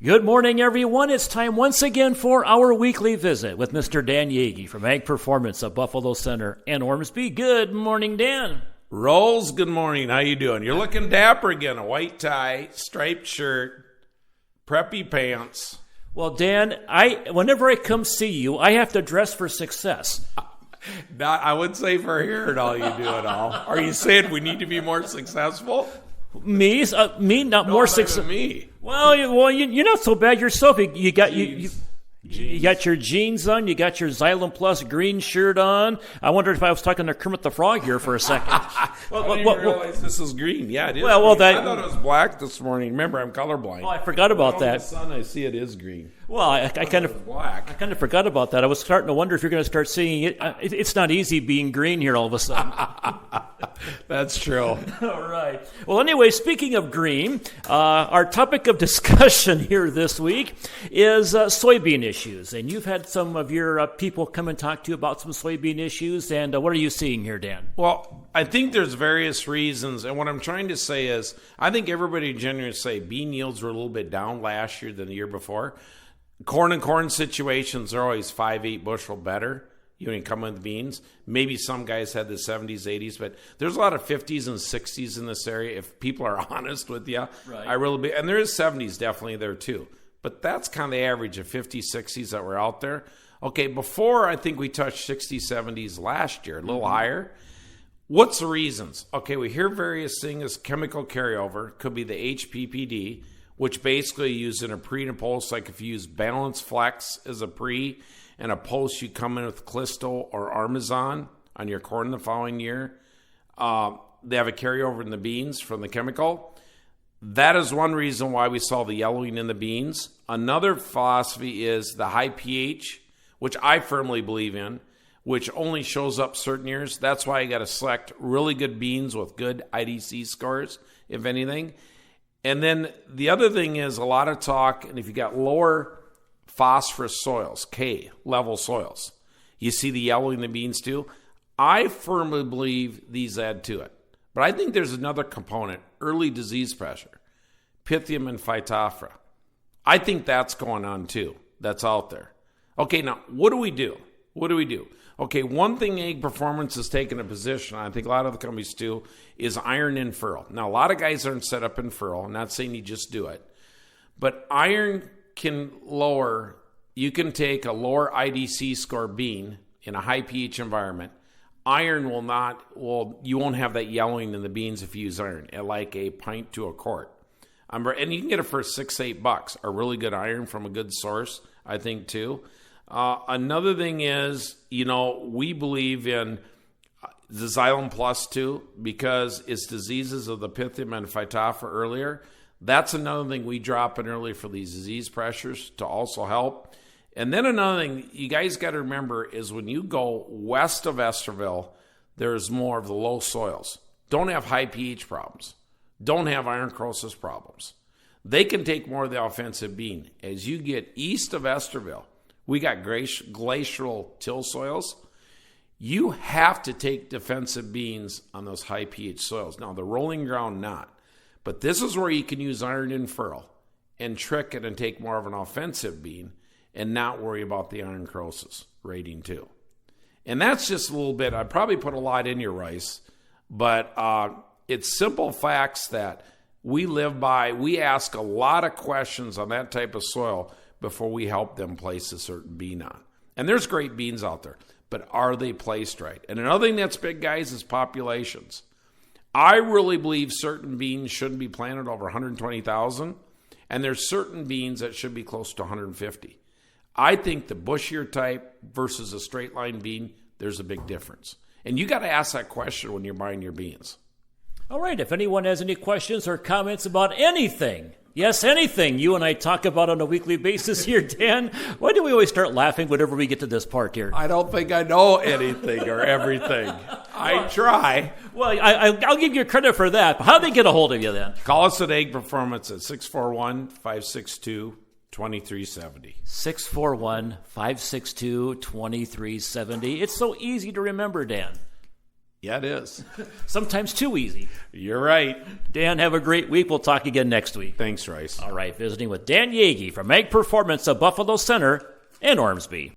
Good morning, everyone. It's time once again for our weekly visit with Mr. Dan Yagi from Ag Performance of Buffalo Center and Ormsby. Good morning, Dan. Rolls, good morning. How you doing? You're looking dapper again. A white tie, striped shirt, preppy pants. Well, Dan, whenever I come see you, I have to dress for success. I would say for here and all you do it all. Are you saying we need to be more successful? Me, not more successful. Me. Well, you're not so bad yourself. You got your jeans on. You got your Xylem Plus green shirt on. I wondered if I was talking to Kermit the Frog here for a second. I didn't realize this is green. Yeah, it is. Well, green. I thought it was black this morning. Remember, I'm colorblind. Oh, I forgot about that. In the sun, I see it is green. Well, I kind of forgot about that. I was starting to wonder if you're going to start seeing it. It's not easy being green here all of a sudden. That's true. All right. Well, anyway, speaking of green, our topic of discussion here this week is soybean issues. And you've had some of your people come and talk to you about some soybean issues. And what are you seeing here, Dan? Well, I think there's various reasons. And what I'm trying to say is I think everybody generally say bean yields were a little bit down last year than the year before. Corn and corn situations are always 5-8 bushel better. You know, come with beans. Maybe some guys had the 70s, 80s, but there's a lot of 50s and 60s in this area. If people are honest with you, right. And there is 70s definitely there too. But that's kind of the average of 50s, 60s that were out there. Okay, before I think we touched 60s, 70s last year, a little higher. What's the reasons? Okay, we hear various things, chemical carryover. Could be the HPPD, which basically you use in a pre and a post. Like if you use Balance Flex as a pre and a post, you come in with Clisto or Armazon on your corn the following year. They have a carryover in the beans from the chemical. That is one reason why we saw the yellowing in the beans. Another philosophy is the high pH, which I firmly believe in, which only shows up certain years. That's why you got to select really good beans with good IDC scores, if anything. And then the other thing is a lot of talk, and if you got lower phosphorus soils, K level soils, you see the yellowing in the beans too. I firmly believe these add to it. But I think there's another component, early disease pressure, Pythium and Phytophthora. I think that's going on too. That's out there. Okay, now what do we do? Okay, one thing Ag Performance has taken a position on, I think a lot of the companies do, is iron in furrow. Now, a lot of guys aren't set up in furrow. I'm not saying you just do it. But iron can lower, you can take a lower IDC score bean in a high pH environment. Iron you won't have that yellowing in the beans if you use iron, at like a pint to a quart. And you can get it for $6-8, a really good iron from a good source, I think, too. Another thing is, we believe in the Xylem Plus too, because it's diseases of the Pythium and Phytophthora earlier. That's another thing we drop in early for these disease pressures to also help. And then another thing you guys got to remember is when you go west of Esterville, there's more of the low soils. Don't have high pH problems. Don't have iron crosis problems. They can take more of the offensive bean. As you get east of Esterville, we got glacial till soils. You have to take defensive beans on those high pH soils. Now, the rolling ground, not. But this is where you can use iron in furrow and trick it and take more of an offensive bean and not worry about the iron crosis rating too. And that's just a little bit. I probably put a lot in your rice, but it's simple facts that we live by. We ask a lot of questions on that type of soil before we help them place a certain bean on. And there's great beans out there, but are they placed right? And another thing that's big, guys, is populations. I really believe certain beans shouldn't be planted over 120,000, and there's certain beans that should be close to 150. I think the bushier type versus a straight line bean, there's a big difference. And you got to ask that question when you're buying your beans. All right, if anyone has any questions or comments about anything, yes, anything you and I talk about on a weekly basis here, Dan, why do we always start laughing whenever we get to this part here? I don't think I know anything or everything. I try. Well, I'll give you credit for that. But how do they get a hold of you then? Call us at Ag Performance at 641-562-2370. 641-562-2370. It's so easy to remember, Dan. Yeah, it is. Sometimes too easy. You're right. Dan, have a great week. We'll talk again next week. Thanks, Rice. All right, visiting with Dan Yagi from Ag Performance of Buffalo Center in Ormsby.